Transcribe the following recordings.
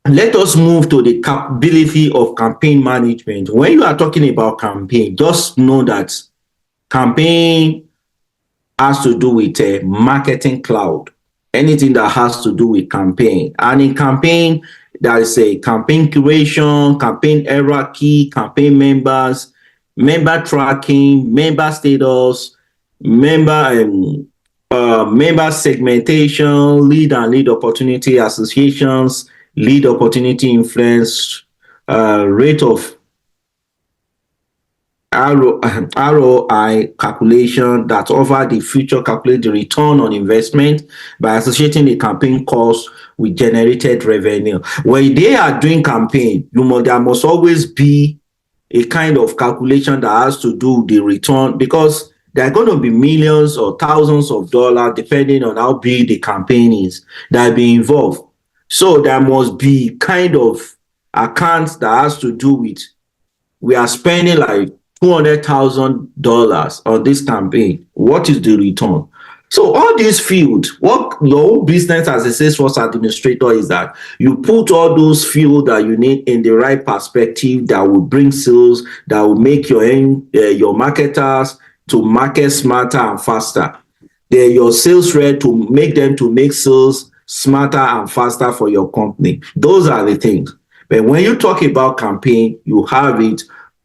Let us move to the capability of campaign management. When you are talking about campaign, just know that campaign has to do with a marketing cloud, anything that has to do with campaign. And in campaign, there is a campaign curation, campaign hierarchy, campaign members, member tracking, member status, member segmentation, lead and lead opportunity associations, lead opportunity influence, rate of ROI calculation that offer the future calculate the return on investment by associating the campaign cost with generated revenue. When they are doing campaign, there must always be a kind of calculation that has to do with the return, because there are going to be millions or thousands of dollars depending on how big the campaign is that be involved. So there must be kind of accounts that has to do with, we are spending like $200,000 on this campaign. What is the return? So all these fields, what your business as a Salesforce administrator is that you put all those fields that you need in the right perspective that will bring sales, that will make your marketers to market smarter and faster. They're your sales rep to make them to make sales smarter and faster for your company. Those are the things. But when you talk about campaign, you have it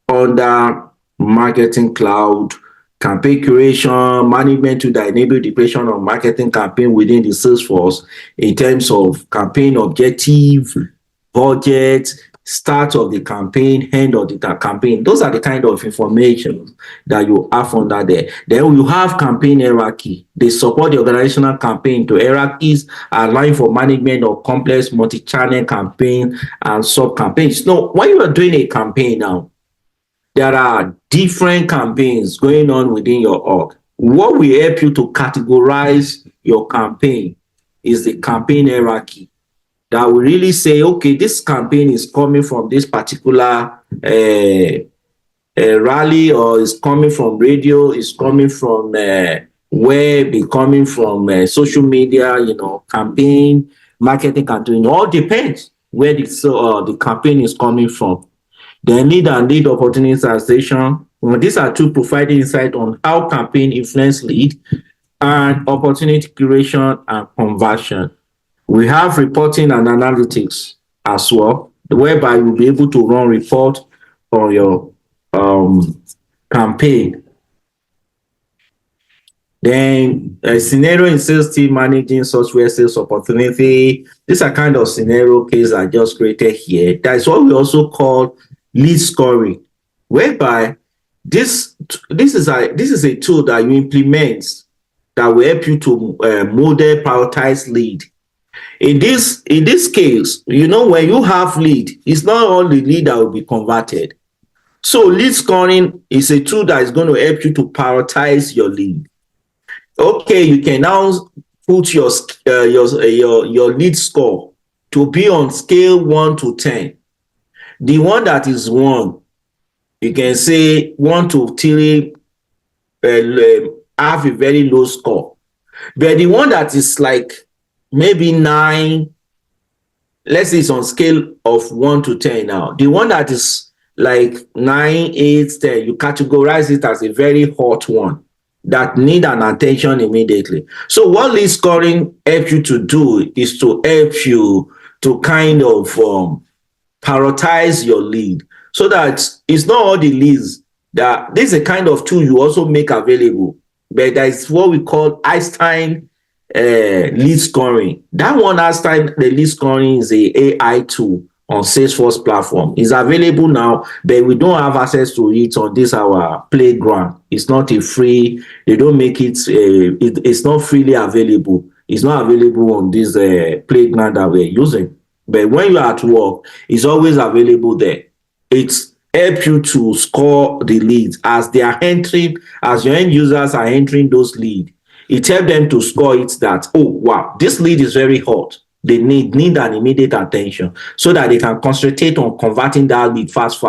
under marketing cloud, campaign curation, management to enable the creation of marketing campaign within the Salesforce in terms of campaign objective, budget, start of the campaign, end of the campaign. Those are the kind of information that you have under there. Then you have campaign hierarchy. They support the organizational campaign to hierarchies, allowing for management of complex multi-channel campaign and sub-campaigns. Now, when you are doing a campaign now, there are different campaigns going on within your org. What will help you to categorize your campaign is the campaign hierarchy that will really say, okay, this campaign is coming from this particular rally, or is coming from radio, is coming from web, is coming from social media, campaign, marketing campaign. It all depends where the campaign is coming from. Then lead and lead opportunity translation. These are two providing insight on how campaign influence lead and opportunity curation and conversion. We have reporting and analytics as well, whereby you'll be able to run report on your campaign. Then a scenario in sales team managing software sales opportunity. These are kind of scenario cases I just created here. That is what we also call lead scoring, whereby this is a tool that you implement that will help you to model prioritize lead. In this case, when you have lead, it's not all the lead that will be converted. So lead scoring is a tool that is going to help you to prioritize your lead. Okay, you can now put your lead score to be on scale 1 to 10. The one that is 1, you can say 1 to 3 have a very low score. But the one that is like maybe 9, let's say it's on scale of 1 to 10 now. The one that is like 9, 8, 10, you categorize it as a very hot one that need an attention immediately. So what lead scoring helps you to do is to help you to kind of prioritize your lead, so that it's not all the leads that this is a kind of tool you also make available. But that is what we call Einstein lead scoring. That one, Einstein the lead scoring, is a AI tool on Salesforce platform. It's available now, but we don't have access to it on this our playground. It's not a free. They don't make it. It's not freely available. It's not available on this playground that we're using. But when you're at work, it's always available there. It's help you to score the leads as they are entering, as your end users are entering those leads. It helps them to score it that, oh, wow, this lead is very hot. They need an immediate attention so that they can concentrate on converting that lead fast.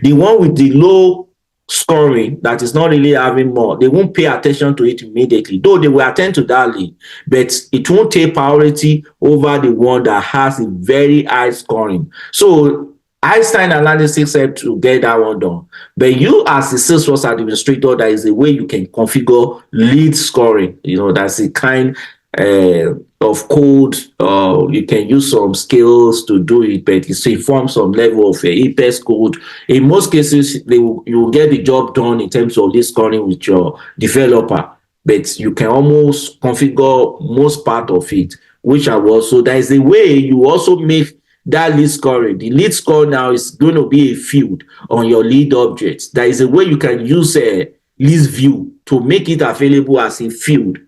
The one with the low scoring that is not really having more, they won't pay attention to it immediately, though they will attend to that lead, but it won't take priority over the one that has a very high scoring. So Einstein analysis help to get that one done. But you as a Salesforce administrator, there is a way you can configure lead scoring. That's a kind of code. You can use some skills to do it, but it's inform some level of APEX code. In most cases, you will get the job done in terms of lead scoring with your developer, but you can almost configure most part of it, which I will also, there is a way you also make that lead scoring. The lead score now is going to be a field on your lead objects. There is a way you can use a list view to make it available as a field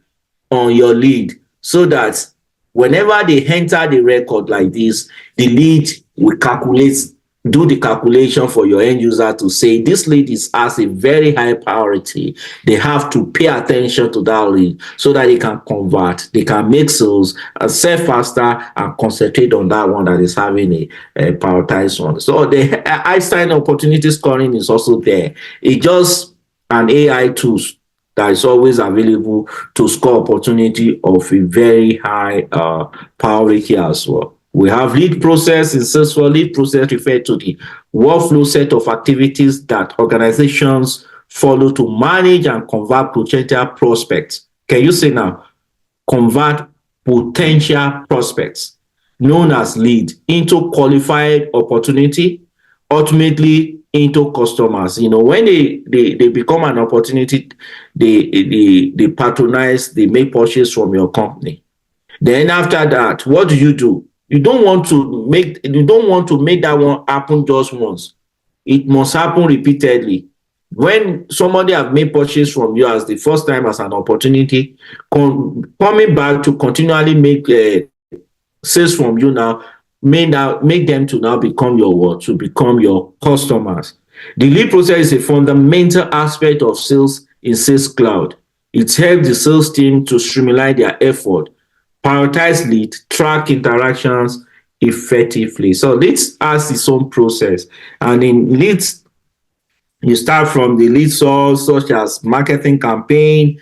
on your lead, so that whenever they enter the record like this, the lead will do the calculation for your end user to say this lead has a very high priority. They have to pay attention to that lead so that they can convert, they can make sales and sell faster and concentrate on that one that is having a prioritized one. So the Einstein opportunity scoring is also there. It's just an AI tool that is always available to score opportunity of a very high priority as well. We have lead process in Salesforce. Lead process refers to the workflow set of activities that organizations follow to manage and convert potential prospects. Can you say now? Convert potential prospects, known as lead, into qualified opportunity, ultimately into customers. When they become an opportunity, they patronize, they make purchase from your company. Then after that, what do? You don't want to make that one happen just once. It must happen repeatedly. When somebody have made purchase from you as the first time as an opportunity, coming back to continually make sales from you now, make them to now become to become your customers. The lead process is a fundamental aspect of sales in Sales Cloud. It helps the sales team to streamline their effort, prioritize lead, track interactions effectively. So lead has its own process, and in leads, you start from the lead source such as marketing campaign,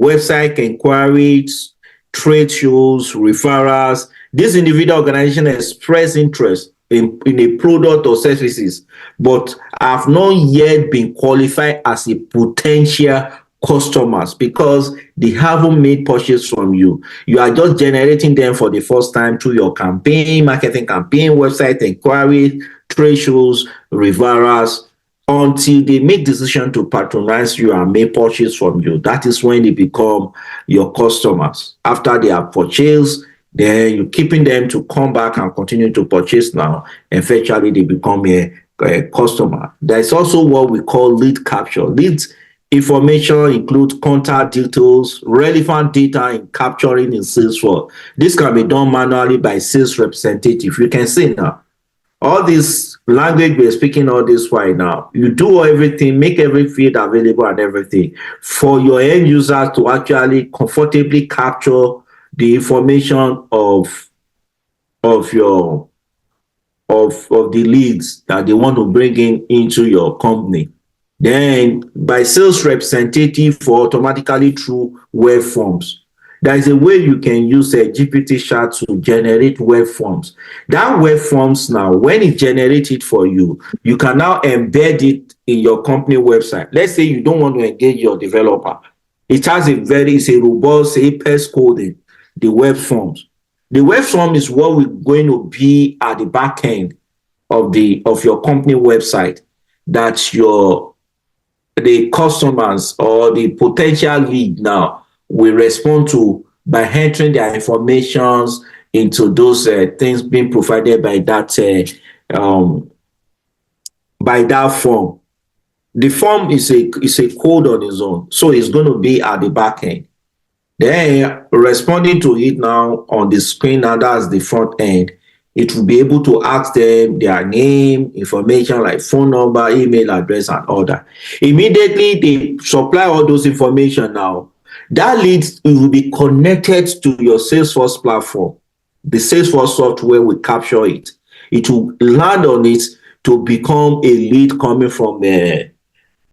website inquiries, trade shows, referrals. This individual organization express interest in a product or services, but have not yet been qualified as a potential customers because they haven't made purchase from you. You are just generating them for the first time through your campaign, marketing campaign, website inquiries, trade shows, referrals, until they make decision to patronize you and make purchase from you. That is when they become your customers. After they have purchased, then you're keeping them to come back and continue to purchase now. Eventually, they become a customer. There is also what we call lead capture. Lead information includes contact details, relevant data in capturing in Salesforce. This can be done manually by sales representative. You can see now, all this language we're speaking all this while now, you do everything, make every field available and everything for your end users to actually comfortably capture the information of the leads that they want to bring into your company. Then by sales representative for automatically through web forms. There is a way you can use a GPT chat to generate web forms. That web forms now, when it generates it for you, you can now embed it in your company website. Let's say you don't want to engage your developer. It has it's a robust APEX coding, the web forms. The web form is what we're going to be at the back end of your company website that the customers or the potential lead now will respond to by entering their information into those things being provided by that form. The form is a code on its own, so it's going to be at the back end. Then responding to it now on the screen, now that's the front end. It will be able to ask them their name, information like phone number, email address, and all that. Immediately they supply all those information now. That lead will be connected to your Salesforce platform. The Salesforce software will capture it. It will land on it to become a lead coming from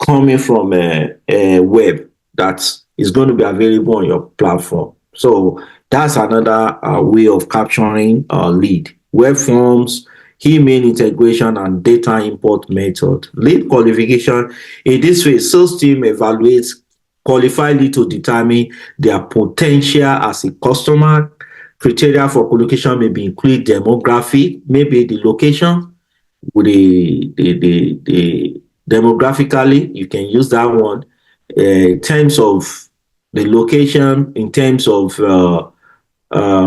coming from a web that is going to be available on your platform. So that's another way of capturing lead. Web forms, email integration, and data import method. Lead qualification. In this way, sales team evaluates qualified lead to determine their potential as a customer. Criteria for qualification may be include demographic, maybe the location, with the demographically, you can use that one. In terms of the location, in terms of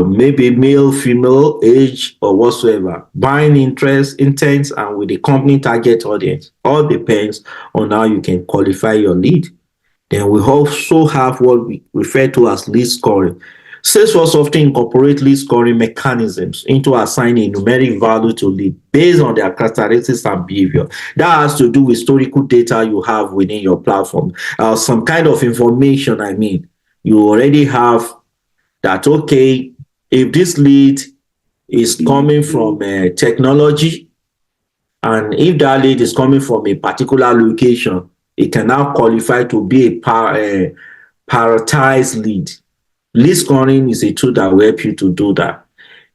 maybe male, female, age, or whatsoever, buying interest, intent, and with the company target audience. All depends on how you can qualify your lead. Then we also have what we refer to as lead scoring. Salesforce often incorporate lead scoring mechanisms into assigning numeric value to lead based on their characteristics and behavior. That has to do with historical data you have within your platform. Some kind of information, I mean, you already have that, okay, if this lead is coming from technology, and if that lead is coming from a particular location, it can now qualify to be a prioritized lead. Lead scoring is a tool that will help you to do that.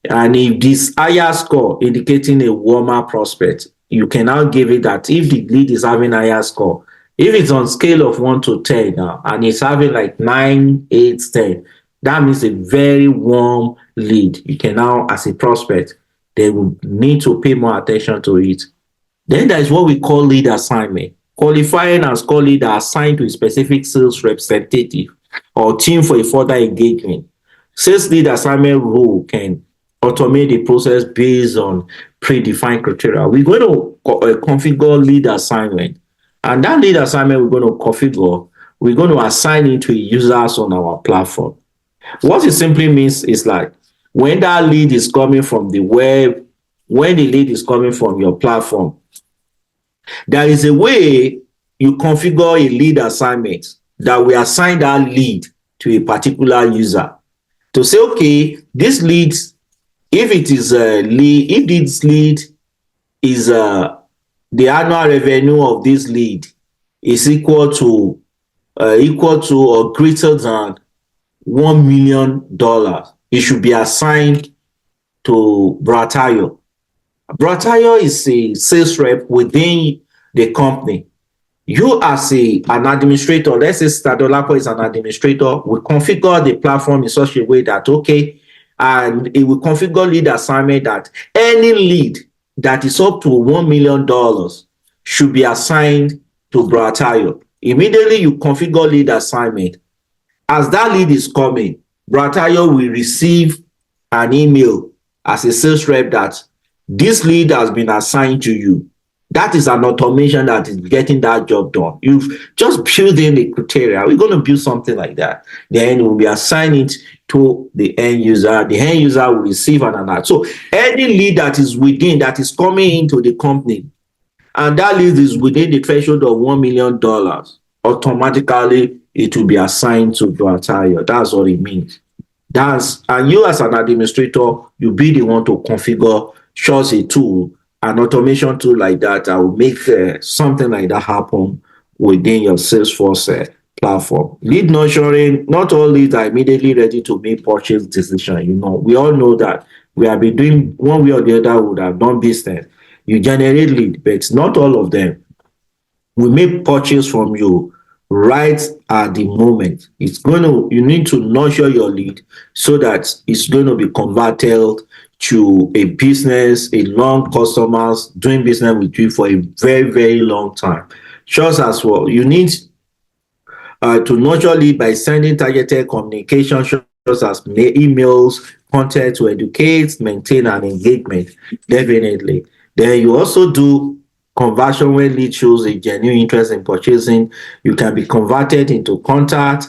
And if this higher score indicating a warmer prospect, you can now give it that if the lead is having higher score, if it's on scale of 1 to 10 now, and it's having like 9, 8, 10, that means a very warm lead. You can now, as a prospect, they will need to pay more attention to it. Then there is what we call lead assignment. Qualifying and score lead are assigned to a specific sales representative or team for a further engagement. Sales lead assignment rule can automate the process based on predefined criteria. We're going to configure lead assignment. And that lead assignment we're going to configure, we're going to assign it to users on our platform. What it simply means is like when that lead is coming from the web, when the lead is coming from your platform, there is a way you configure a lead assignment that will assign that lead to a particular user to say, okay, this lead, if it is a lead, if this lead is the annual revenue of this lead is equal to or greater than $1 million, it should be assigned to Bratayo. Bratayo is a sales rep within the company. You as an administrator, let's say Stadolapo is an administrator, will configure the platform in such a way that, okay, and it will configure lead assignment that any lead that is up to $1 million should be assigned to Bratayo. Immediately you configure lead assignment. As that lead is coming, Bratayo will receive an email as a sales rep that this lead has been assigned to you. That is an automation that is getting that job done. You've just built in the criteria. We're going to build something like that. Then we'll be assigning it to the end user. The end user will receive an alert. So any lead that is within, that is coming into the company, and that lead is within the threshold of $1 million, automatically it will be assigned to Bratayo. That's what it means. And you as an administrator, you be the one to configure just a tool, an automation tool like that will make something like that happen within your Salesforce platform. Lead nurturing, not all leads are immediately ready to make purchase decision. You know, we all know that we have been doing one way or the other, would have done business. You generate lead, but not all of them will make purchase from you right at the moment. You need to nurture your lead so that it's going to be converted to a business, a long customers doing business with you for a very, very long time. Just as well, you need to nurture lead by sending targeted communication, such as emails, content to educate, maintain, and engagement. Definitely. Then you also do conversion when lead shows a genuine interest in purchasing. You can be converted into contact.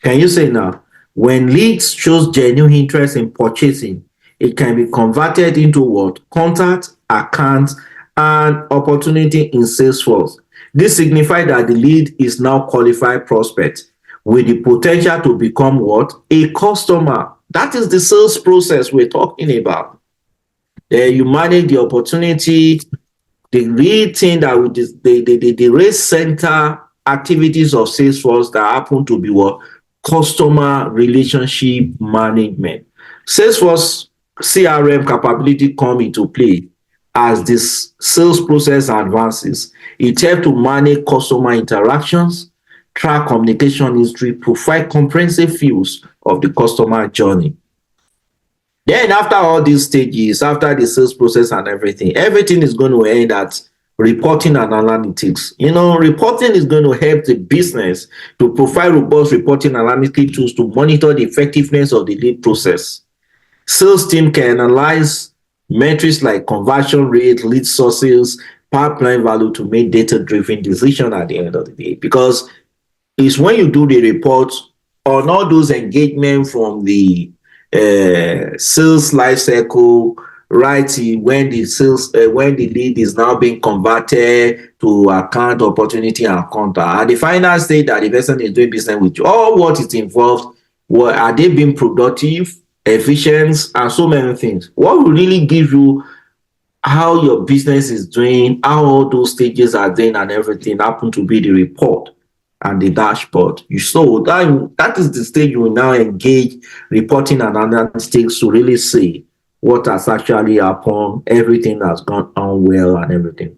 Can you say now? When leads shows genuine interest in purchasing, it can be converted into what? Contact, account, and opportunity in Salesforce. This signifies that the lead is now qualified prospect with the potential to become what? A customer. That is the sales process we're talking about. You manage the opportunity. The real thing that the rate center activities of Salesforce that happen to be what? Customer relationship management. Salesforce CRM capability come into play as this sales process advances. It helps to manage customer interactions, track communication history, provide comprehensive views of the customer journey. Then after all these stages, after the sales process and everything is going to end at reporting and analytics. Reporting is going to help the business to provide robust reporting analytic tools to monitor the effectiveness of the lead process. Sales team can analyze metrics like conversion rate, lead sources, pipeline value to make data-driven decision at the end of the day. Because it's when you do the report on all those engagement from the sales life cycle, right? When the lead is now being converted to account, opportunity, and contact. At the final stage that the person is doing business with you, all what is involved, are they being productive, efficient, and so many things. What will really give you how your business is doing, how all those stages are doing, and everything happen to be the report and the dashboard. So that is the stage you will now engage reporting and analytics to really see what has actually happened, everything that's gone on well, and everything.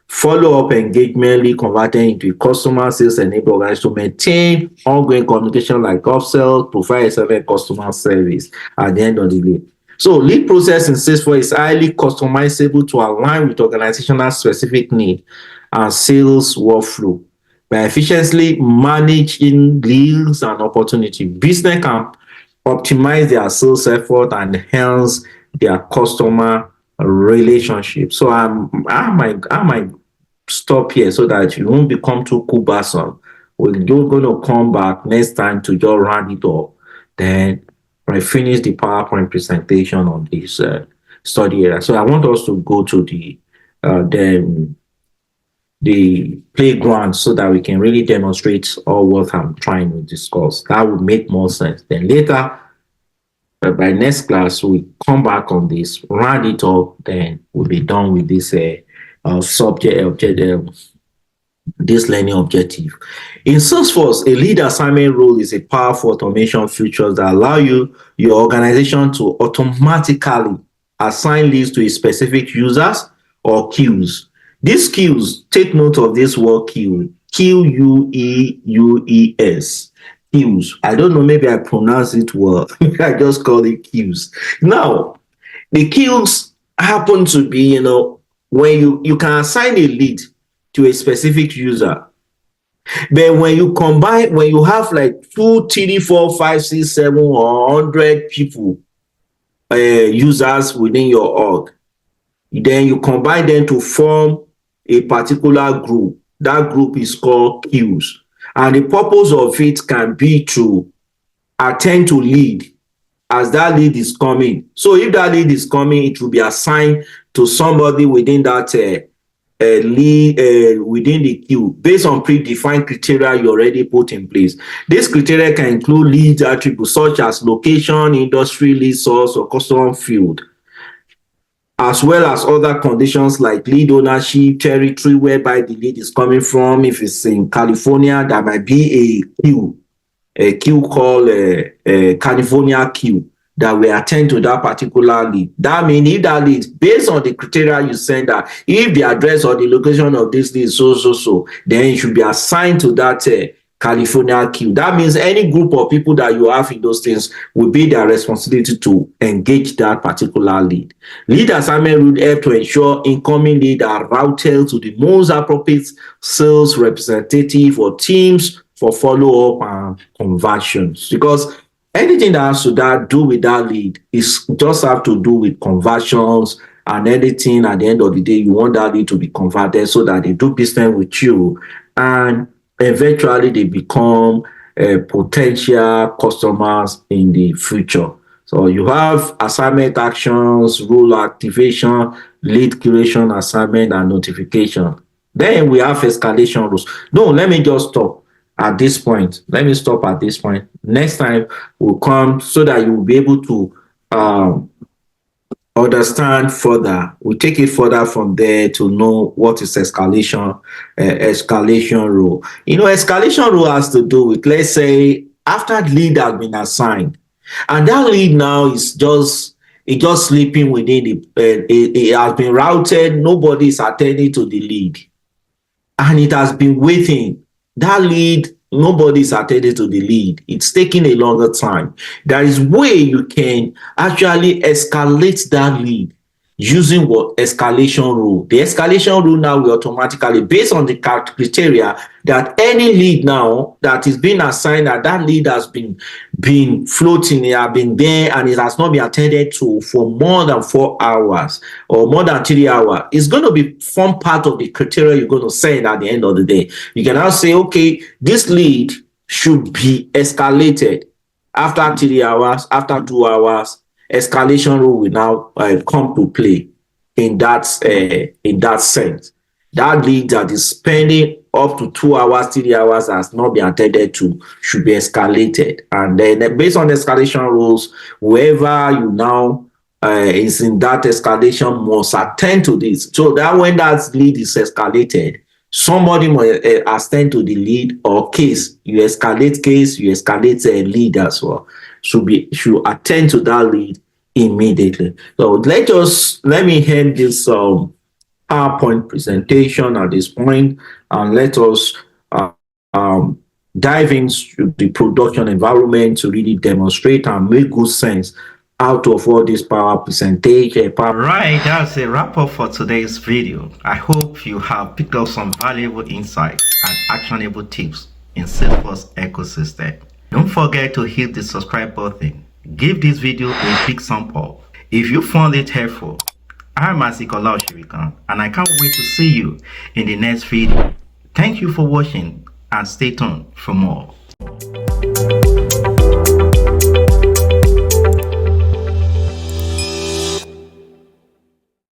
Follow-up engagement, lead converting into customer sales, enable guys to maintain ongoing communication like upsell, provide excellent customer service at the end of the day. So lead process in Salesforce is highly customizable to align with organizational specific need and sales workflow. By efficiently managing leads and opportunity, business can optimize their sales effort and enhance their customer relationship. So I might stop here so that you won't become too cumbersome. We're going to come back next time to just round it up. Then I finish the PowerPoint presentation on this study area. So I want us to go to the playground so that we can really demonstrate all what I'm trying to discuss. That would make more sense. Then later, by next class, we come back on this, round it up, then we'll be done with this this learning objective. In Salesforce, a lead assignment role is a powerful automation feature that allow your organization to automatically assign leads to a specific users or queues. These queues, take note of this word queue, Queues. Queues. I don't know, maybe I pronounce it well. I just call it queues. Now, the queues happen to be, when you can assign a lead to a specific user. But when you have like 2, 3, 4, 5, 6, 7, or 100 people, users within your org, then you combine them to form a particular group. That group is called queues. And the purpose of it can be to attend to lead as that lead is coming. So if that lead is coming, it will be assigned to somebody within that lead within the queue based on predefined criteria you already put in place. This criteria can include lead attributes such as location, industry, lead source, or customer field, as well as other conditions like lead ownership, territory whereby the lead is coming from. If it's in California, there might be a queue called a California queue that will attend to that particular lead. That means if that lead, based on the criteria you send out, if the address or the location of this lead is so, then it should be assigned to that California queue. That means any group of people that you have in those things will be their responsibility to engage that particular lead. Lead assignment would help to ensure incoming leads are routed to the most appropriate sales representative or teams for follow-up and conversions. Because anything that has to do with that lead is just have to do with conversions and anything. At the end of the day, you want that lead to be converted so that they do business with you and eventually they become potential customers in the future. So you have assignment actions, rule activation, lead creation, assignment, and notification. Then we have escalation rules. No, let me just stop at this point. Let me stop at this point. Next time we'll come so that you will be able to understand further. We take it further from there to know what is escalation rule. Escalation rule has to do with, let's say, after lead has been assigned, and that lead now is just sleeping within it has been routed. Nobody is attending to the lead, and it has been waiting. That lead, nobody is attending to the lead. It's taking a longer time. There is way you can actually escalate that lead using what escalation rule. The escalation rule now will automatically, based on the criteria that any lead now that is being assigned, that lead has been floating, it has been there, and it has not been attended to for more than 4 hours or more than 3 hours. It's going to be form part of the criteria you're going to send at the end of the day. You can now say, okay, this lead should be escalated after 3 hours, after 2 hours. Escalation rule will now come to play in that sense. That lead that is spending up to 2 hours, 3 hours has not been attended to should be escalated. And then based on escalation rules, whoever you now is in that escalation must attend to this. So that when that lead is escalated, somebody must attend to the lead or case. You escalate case, you escalate a lead as well. Should attend to that lead immediately. So let me end this PowerPoint presentation at this point, and let us dive into the production environment to really demonstrate and make good sense out of all this power presentation. Right, that's a wrap up for today's video. I hope you have picked up some valuable insights and actionable tips in Salesforce ecosystem. Don't forget to hit the subscribe button. Give this video a big thumb up if you found it helpful. I'm Asikola Oshirikan, and I can't wait to see you in the next video. Thank you for watching, and stay tuned for more.